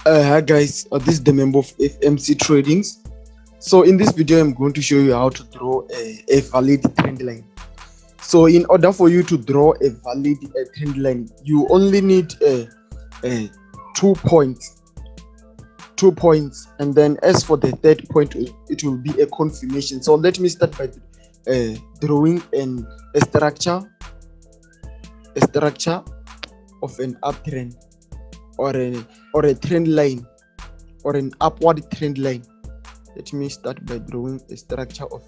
Hi guys, this is the member of FMC Tradings. So in this video, I'm going to show you how to draw a valid trend line. So in order for you to draw a valid trend line, you only need 2 points. 2 points, and then as for the third point, it will be a confirmation. So let me start by drawing a structure of an uptrend or a trend line or an upward trend line. Let me start by drawing a structure of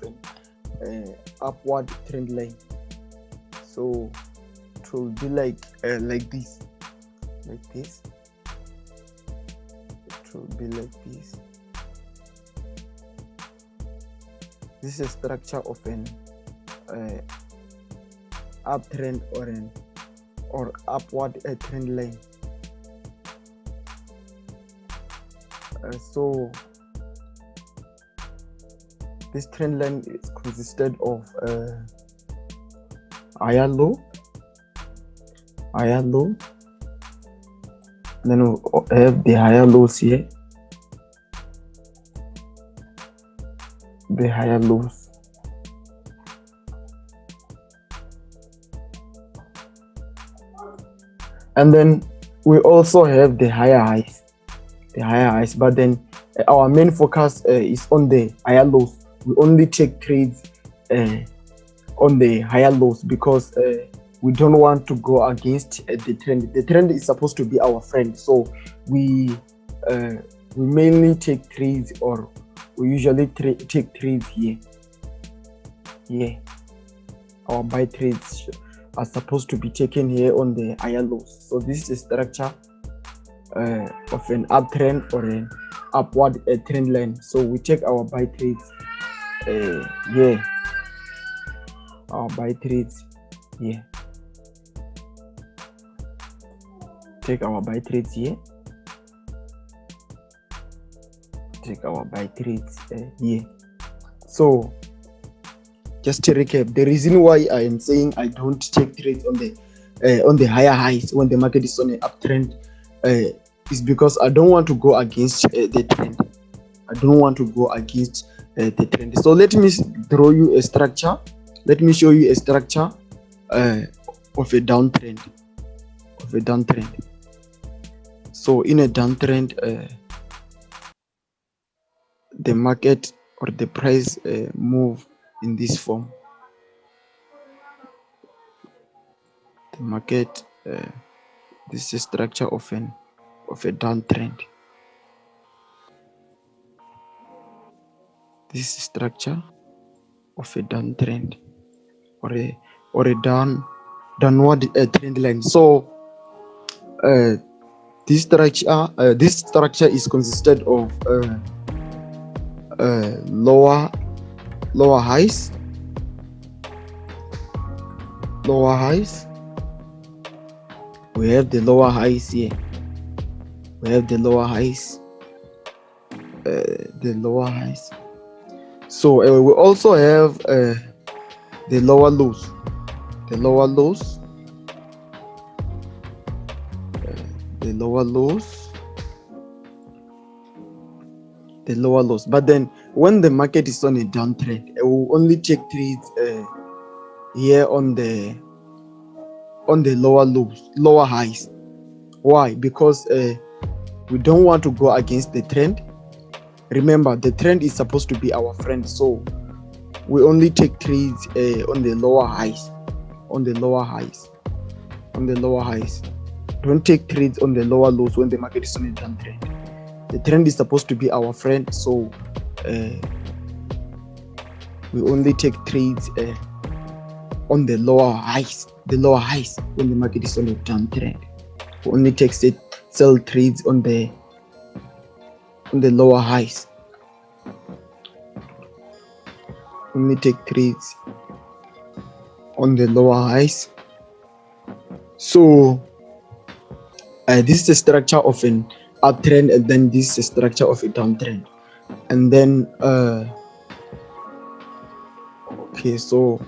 an upward trend line. So it will be like this. It will be like this. This is a structure of an uptrend or upward trend line. So this trend line is consisted of higher low, then we'll have the higher lows here, the higher lows, and then we also have the higher highs, but then our main focus is on the higher lows. We only take trades on the higher lows because we don't want to go against the trend. The trend is supposed to be our friend, so we mainly take trades, or we usually take trades here. Our buy trades are supposed to be taken here on the higher lows. So this is a structure of an uptrend or an upward trend line. So we take our buy trades here. Our buy trades here. Take our buy trades here. Take our buy trades here. So just to recap, the reason why I am saying I don't take trades on the higher highs when the market is on an uptrend is because I don't want to go against the trend. I don't want to go against the trend. So let me draw you a structure. Let me show you a structure of a downtrend. So in a downtrend, the market or the price move in this form. The market, this is a structure of a downtrend. This is structure of a downtrend or a downward trend line. So this structure is consisted of lower highs. We have the lower highs here. So we also have the lower lows. But then when the market is on a downtrend, we will only take trades here on the lower highs. Why? Because we don't want to go against the trend. Remember, the trend is supposed to be our friend, so we only take trades on the lower highs. Don't take trades on the lower lows when the market is on a downtrend. The trend is supposed to be our friend, so we only take trades on the lower highs. When the market is on a downtrend, we only take sell trades on the lower highs. Only take trades on the lower highs. So this is the structure of an uptrend, and then this is the structure of a downtrend, and then okay, so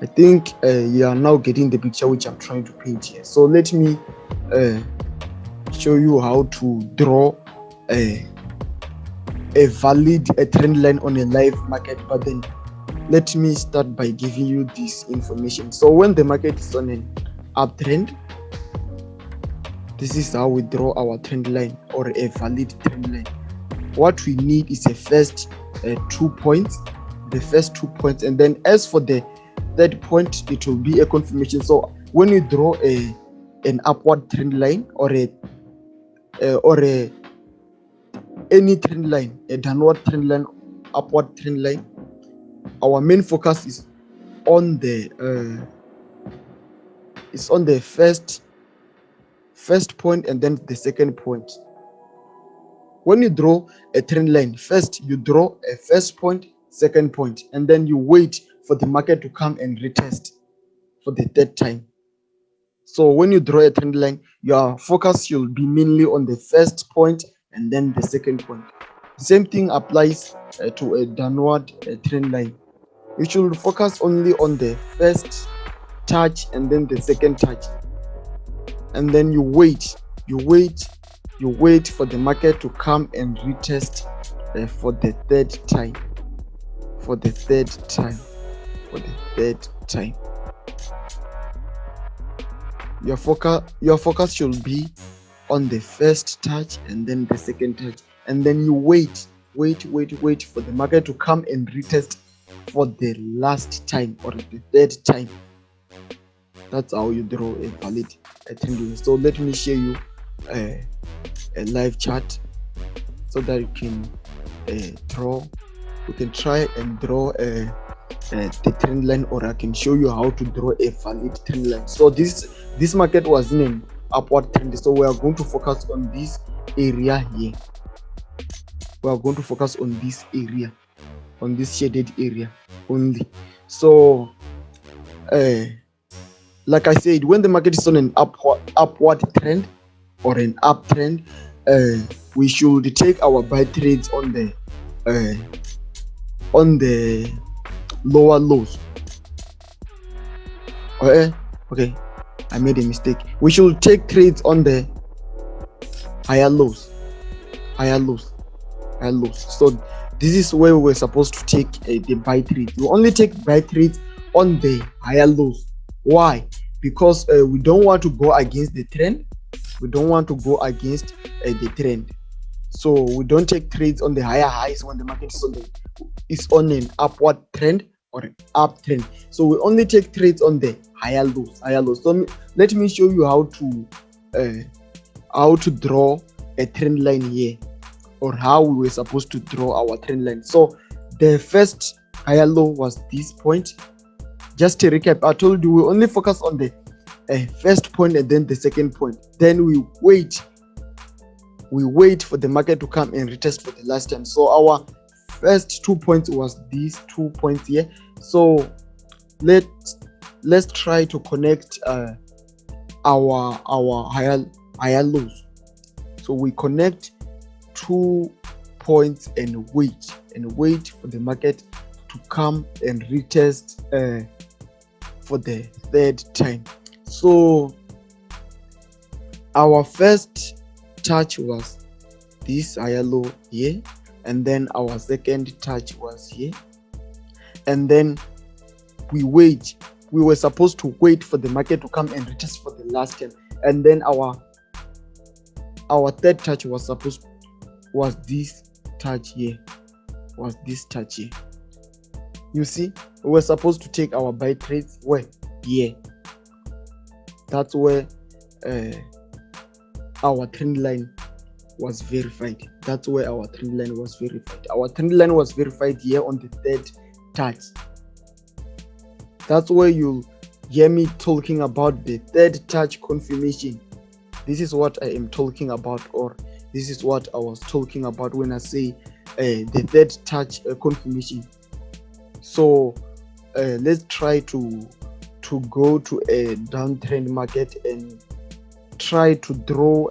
I think you are now getting the picture which I'm trying to paint here. So let me show you how to draw a valid trend line on a live market. But then let me start by giving you this information. So when the market is on an uptrend, this is how we draw our trend line or a valid trend line. What we need is a first 2 points, the first 2 points, and then as for the third point, it will be a confirmation. So when you draw an upward trend line or any trend line, a downward trend line, upward trend line, our main focus is on the first point and then the second point. When you draw a trend line, first you draw a first point, second point, and then you wait for the market to come and retest for the third time. So when you draw a trend line, your focus should be mainly on the first point and then the second point. Same thing applies to a downward trend line. You should focus only on the first touch and then the second touch, and then you wait for the market to come and retest for the third time. Your focus should be on the first touch and then the second touch, and then you wait for the market to come and retest for the last time or the third time. That's how you draw a valid trend line. So let me show you a live chart so that you can try and draw the trend line, or I can show you how to draw a valid trend line. So this market was in an upward trend, so we are going to focus on this area here. We are going to focus on this area, on this shaded area only. So like I said, when the market is on an upward trend or an uptrend, we should take our buy trades on the lower lows. Okay, I made a mistake. We should take trades on the higher lows. So this is where we're supposed to take the buy trades. We only take buy trades on the higher lows. Why? Because we don't want to go against the trend. So we don't take trades on the higher highs when the market is on an upward trend or an uptrend. So we only take trades on the higher lows. So let me show you how to draw a trend line here, or how we were supposed to draw our trend line. So the first higher low was this point. Just to recap, I told you we only focus on the first point and then the second point. Then we wait for the market to come and retest for the last time. So our first 2 points was these 2 points here. So let's try to connect our higher lows. So we connect 2 points and wait for the market to come and retest for the third time. So our first touch was this higher low here, and then our second touch was here, and then we were supposed to wait for the market to come and retest for the last time, and then our third touch was this touch here. You see, we were supposed to take our buy trades where? Here. That's where our trend line was verified. Our trend line was verified here on the third touch. That's where you hear me talking about the third touch confirmation. This is what I am talking about, or this is what I was talking about when I say the third touch confirmation. So let's try to go to a downtrend market and try to draw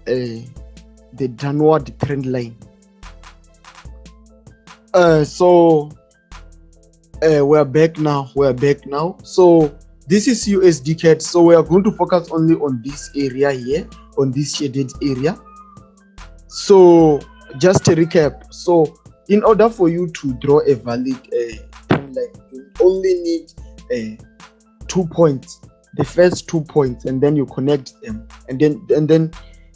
the downward trend line. So we're back now. So this is USD CAD. So we are going to focus only on this area here, on this shaded area. So just to recap, so in order for you to draw a valid trend line, you only need 2 points, the first 2 points, and then you connect them, and then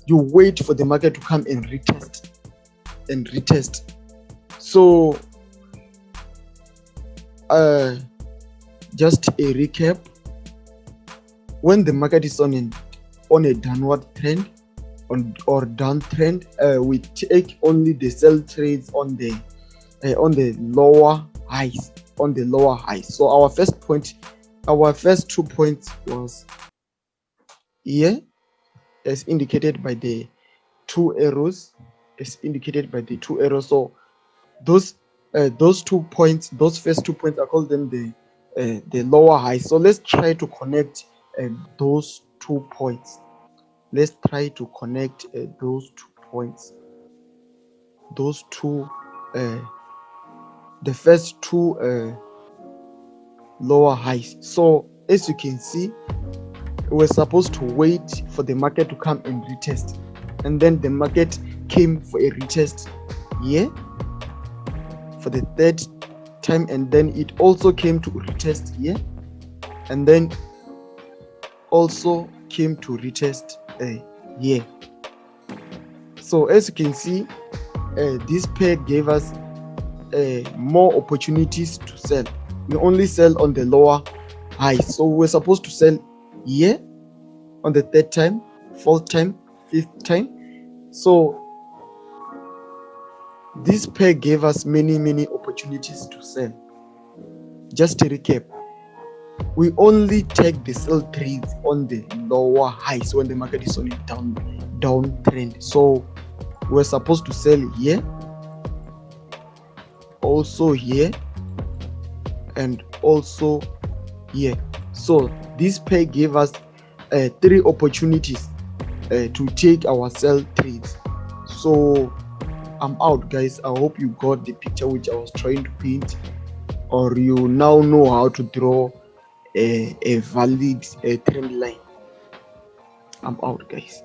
you wait for the market to come and retest. So just a recap: when the market is on a downward trend or downtrend, we take only the sell trades on the lower highs. So our first 2 points was here, as indicated by the two arrows. So those 2 points, those first 2 points, I call them the lower high. So let's try to connect those 2 points. Let's try to connect those 2 points. Those two, the first 2 lower highs. So as you can see, we're supposed to wait for the market to come and retest, and then the market came for a retest here for the third time, and then it also came to retest here, and then also came to retest here. So as you can see, this pair gave us more opportunities to sell. We only sell on the lower high, so we're supposed to sell here on the third time, fourth time, fifth time. So this pair gave us many opportunities to sell. Just to recap, we only take the sell trades on the lower highs when the market is on a downtrend. So we're supposed to sell here, also here, and also here. So this pair gave us 3 opportunities to take our sell trades. So I'm out, guys. I hope you got the picture which I was trying to paint, or you now know how to draw a valid trend line. I'm out, guys.